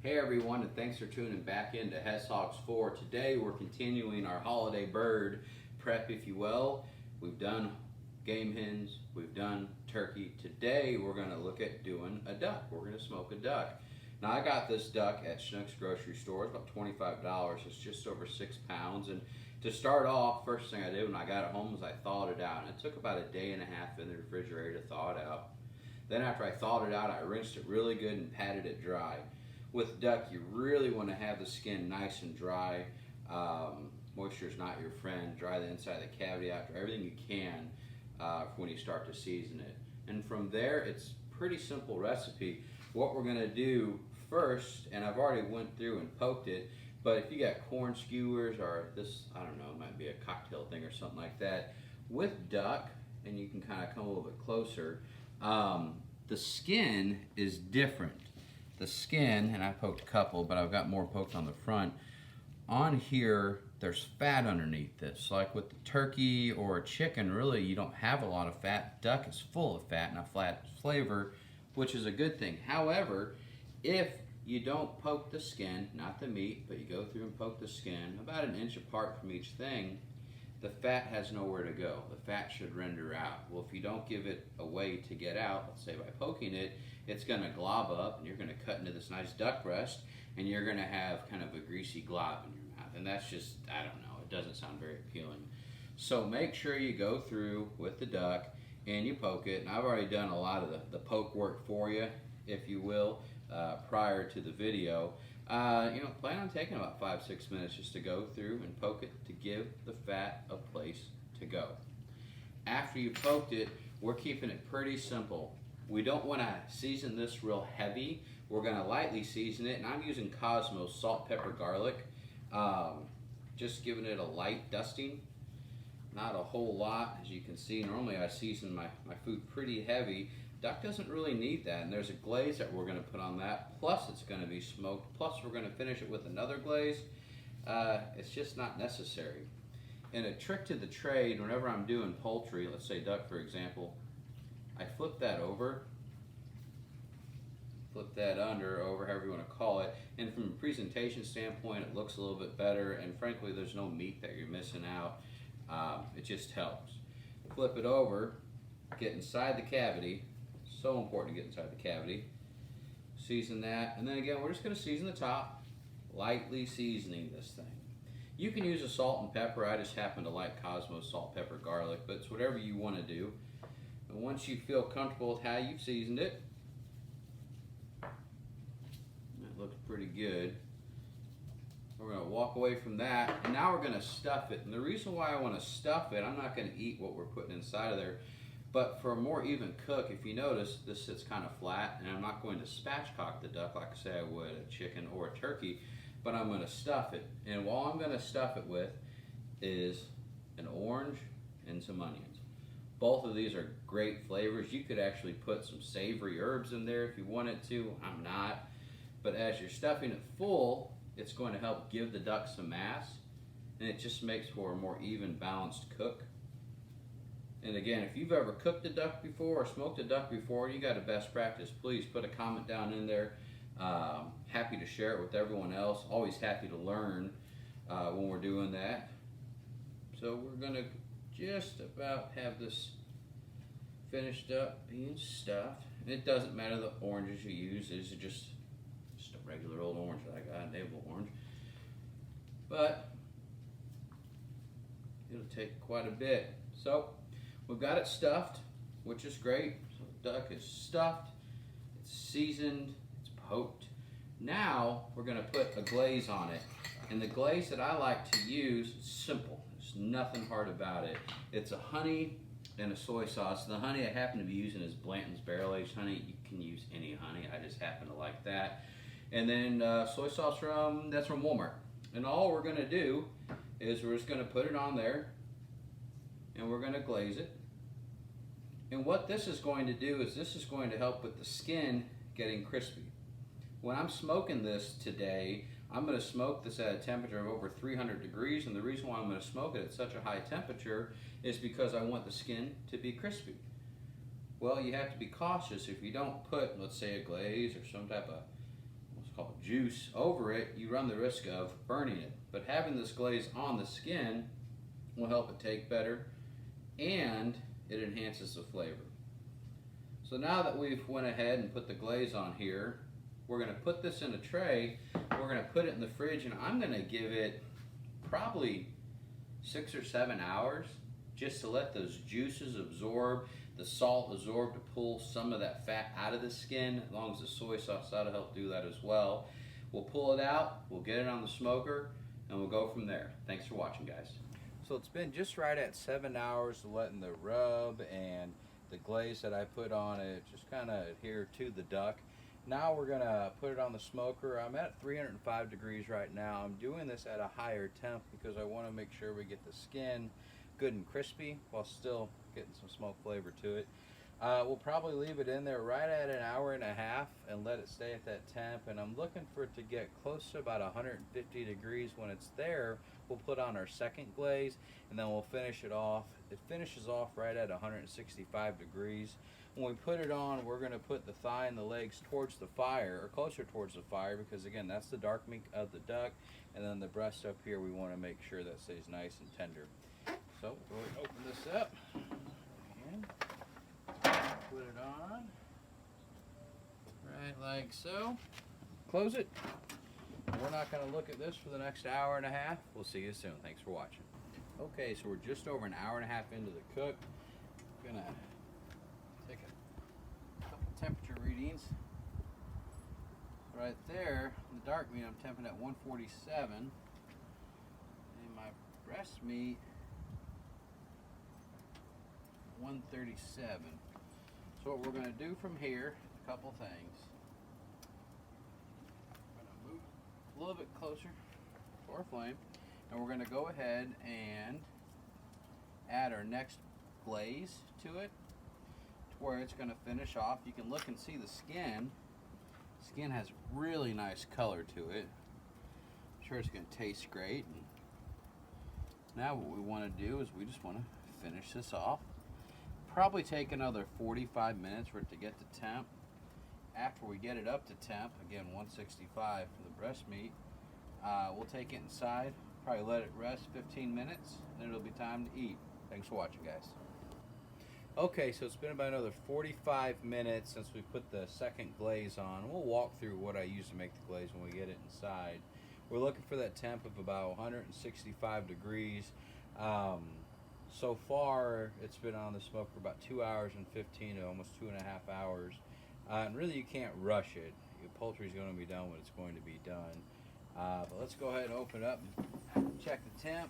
Hey everyone, and thanks for tuning back into Hedgehogs 4. Today we're continuing our holiday bird prep, if you will. We've done game hens, we've done turkey. Today we're going to look at doing a duck. We're going to smoke a duck. Now I got this duck at Schnucks grocery store. It's about $25. It's just over 6 pounds. And to start off, first thing I did when I got it home was I thawed it out. And it took about a day and a half in the refrigerator to thaw it out. Then after I thawed it out, I rinsed it really good and patted it dry. With duck, you really want to have the skin nice and dry. Moisture is not your friend. Dry the inside of the cavity out, dry everything you can when you start to season it. And from there, it's a pretty simple recipe. What we're going to do first, and I've already went through and poked it, but if you got corn skewers or this, I don't know, it might be a cocktail thing or something like that, with duck, and you can kind of come a little bit closer, the skin is different. The skin, and I poked a couple, but I've got more poked on the front. On here, there's fat underneath this. Like with the turkey or a chicken, really, you don't have a lot of fat. Duck is full of fat and a flat flavor, which is a good thing. However, if you don't poke the skin, not the meat, but you go through and poke the skin, about an inch apart from each thing, the fat has nowhere to go. The fat should render out. Well, if you don't give it a way to get out, let's say by poking it, it's going to glob up and you're going to cut into this nice duck breast and you're going to have kind of a greasy glob in your mouth. And that's just, I don't know, it doesn't sound very appealing. So make sure you go through with the duck and you poke it. And I've already done a lot of the poke work for you, if you will, prior to the video. Plan on taking about 5-6 minutes just to go through and poke it to give the fat a place to go. After you poked it, we're keeping it pretty simple. We don't want to season this real heavy. We're going to lightly season it, and I'm using Cosmos salt, pepper, garlic. Just giving it a light dusting, not a whole lot. As you can see, normally I season my food pretty heavy. Duck doesn't really need that, and there's a glaze that we're going to put on that, plus it's going to be smoked, plus we're going to finish it with another glaze. It's just not necessary. And a trick to the trade, whenever I'm doing poultry, let's say duck for example, I flip that over, flip that under, over, however you want to call it, and from a presentation standpoint it looks a little bit better, and frankly there's no meat that you're missing out. It just helps. Flip it over, get inside the cavity. So important to get inside the cavity. Season that, and then again we're just going to season the top, lightly seasoning this thing. You can use a salt and pepper. I just happen to like Cosmos salt, pepper, garlic, but it's whatever you want to do. And once you feel comfortable with how you've seasoned it, that looks pretty good. We're going to walk away from that, and now we're going to stuff it. And the reason why I want to stuff it, I'm not going to eat what we're putting inside of there. But for a more even cook, if you notice, this sits kind of flat, and I'm not going to spatchcock the duck like I say I would a chicken or a turkey, but I'm going to stuff it. And what I'm going to stuff it with is an orange and some onions. Both of these are great flavors. You could actually put some savory herbs in there if you wanted to. I'm not. But as you're stuffing it full, it's going to help give the duck some mass, and it just makes for a more even, balanced cook. And again, if you've ever cooked a duck before or smoked a duck before, you got a best practice, please put a comment down in there. Happy to share it with everyone else. Always happy to learn when we're doing that. So we're going to just about have this finished up being stuffed. And it doesn't matter the oranges you use. These are just a regular old orange that I got, navel orange. But it'll take quite a bit. So we've got it stuffed, which is great. So the duck is stuffed, it's seasoned, it's poked. Now we're going to put a glaze on it. And the glaze that I like to use is simple. There's nothing hard about it. It's a honey and a soy sauce. The honey I happen to be using is Blanton's barrel-aged honey. You can use any honey. I just happen to like that. And then soy sauce that's from Walmart. And all we're going to do is we're just going to put it on there, and we're going to glaze it. And what this is going to do is this is going to help with the skin getting crispy. When I'm smoking this today, I'm going to smoke this at a temperature of over 300 degrees, and the reason why I'm going to smoke it at such a high temperature is because I want the skin to be crispy. Well, you have to be cautious if you don't put, let's say, a glaze or some type of what's called juice over it, you run the risk of burning it. But having this glaze on the skin will help it take better, and it enhances the flavor. So now that we've went ahead and put the glaze on here, we're going to put this in a tray. We're going to put it in the fridge, and I'm going to give it probably 6 or 7 hours just to let those juices absorb, the salt absorb, to pull some of that fat out of the skin. As long as the soy sauce, that'll help do that as well. We'll pull it out, we'll get it on the smoker, and we'll go from there. Thanks for watching, guys. So it's been just right at 7 hours of letting the rub and the glaze that I put on it just kind of adhere to the duck. Now we're gonna put it on the smoker. I'm at 305 degrees right now. I'm doing this at a higher temp because I want to make sure we get the skin good and crispy while still getting some smoke flavor to it. We'll probably leave it in there right at an hour and a half and let it stay at that temp, and I'm looking for it to get close to about 150 degrees. When it's there, we'll put on our second glaze, and then we'll finish it off. It finishes off right at 165 degrees. When we put it on, we're going to put the thigh and the legs towards the fire, or closer towards the fire, because again, that's the dark meat of the duck, and then the breast up here, we want to make sure that stays nice and tender. So we'll open this up and put it on right like so. Close it. We're not going to look at this for the next hour and a half. We'll see you soon. Thanks for watching. Okay, so we're just over an hour and a half into the cook. I'm going to take a couple temperature readings. Right there, the dark meat I'm temping at 147, and my breast meat 137. So what we're going to do from here, a couple things. I'm going to move a little bit closer to our flame, and we're going to go ahead and add our next glaze to it to where it's going to finish off. You can look and see the skin. Skin has really nice color to it. I'm sure it's going to taste great. And now what we want to do is we just want to finish this off. Probably take another 45 minutes for it to get to temp. After we get it up to temp, again 165 for the breast meat, we'll take it inside, probably let it rest 15 minutes, then it'll be time to eat. Thanks for watching, guys. Okay, so it's been about another 45 minutes since we put the second glaze on. We'll walk through what I use to make the glaze when we get it inside. We're looking for that temp of about 165 degrees. So far, it's been on the smoke for about 2 hours and 15 to almost 2.5 hours. And really, you can't rush it. Your poultry is going to be done when it's going to be done. But let's go ahead and open up and check the temp.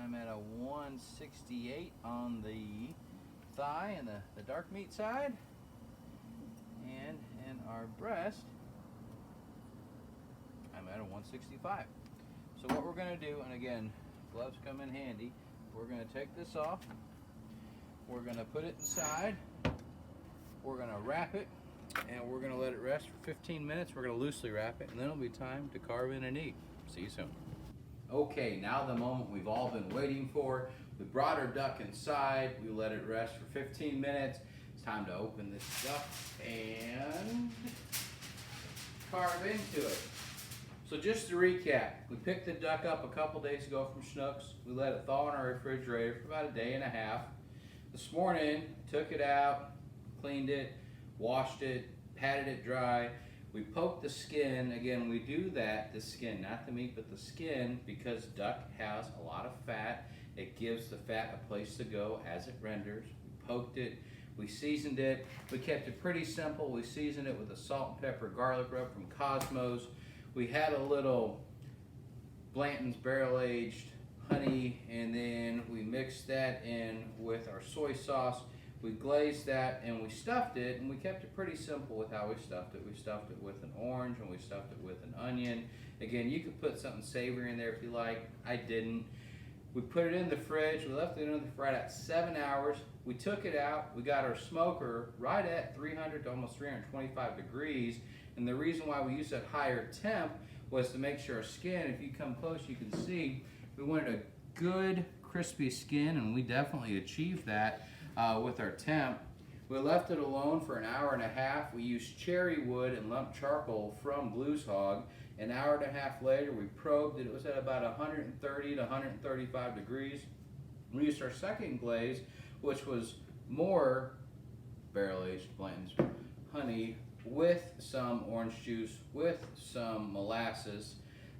I'm at a 168 on the thigh and the dark meat side. And in our breast, I'm at a 165. So what we're going to do, and again, gloves come in handy, we're going to take this off, we're going to put it inside, we're going to wrap it, and we're going to let it rest for 15 minutes. We're going to loosely wrap it, and then it'll be time to carve in and eat. See you soon. Okay, now the moment we've all been waiting for. We brought our duck inside, we let it rest for 15 minutes. It's time to open this up and carve into it. So just to recap, we picked the duck up a couple days ago from Schnucks. We let it thaw in our refrigerator for about a day and a half. This morning, took it out, cleaned it, washed it, patted it dry. We poked the skin. Again, we do that, the skin, not the meat, but the skin, because duck has a lot of fat. It gives the fat a place to go as it renders. We poked it, we seasoned it. We kept it pretty simple. We seasoned it with a salt and pepper garlic rub from Cosmos. We had a little Blanton's barrel-aged honey, and then we mixed that in with our soy sauce. We glazed that and we stuffed it, and we kept it pretty simple with how we stuffed it. We stuffed it with an orange and we stuffed it with an onion. Again, you could put something savory in there if you like. I didn't. We put it in the fridge. We left it in the fridge at 7 hours. We took it out. We got our smoker right at 300 to almost 325 degrees. And the reason why we used that higher temp was to make sure our skin, if you come close, you can see, we wanted a good crispy skin, and we definitely achieved that with our temp. We left it alone for an hour and a half. We used cherry wood and lump charcoal from Blues Hog. An hour and a half later, we probed it. It was at about 130 to 135 degrees. We used our second glaze, which was more barrel-aged Blanton's honey with some orange juice, with some molasses.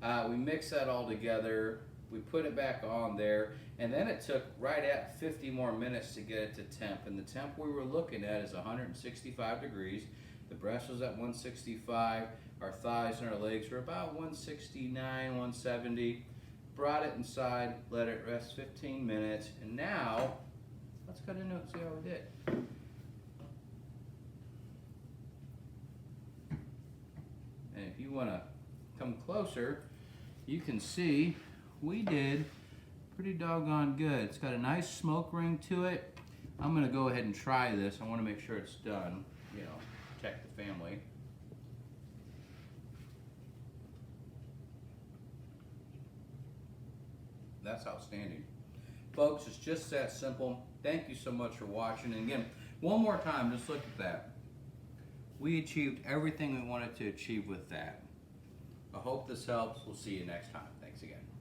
We mixed that all together. We put it back on there, and then it took right at 50 more minutes to get it to temp. And the temp we were looking at is 165 degrees. The breast was at 165. Our thighs and our legs were about 169, 170. Brought it inside, let it rest 15 minutes, and now let's cut into it and see how we did. And if you want to come closer, you can see we did pretty doggone good. It's got a nice smoke ring to it. I'm going to go ahead and try this. I want to make sure it's done, protect the family. That's outstanding. Folks, it's just that simple. Thank you so much for watching. And again, one more time, just look at that. We achieved everything we wanted to achieve with that. I hope this helps. We'll see you next time. Thanks again.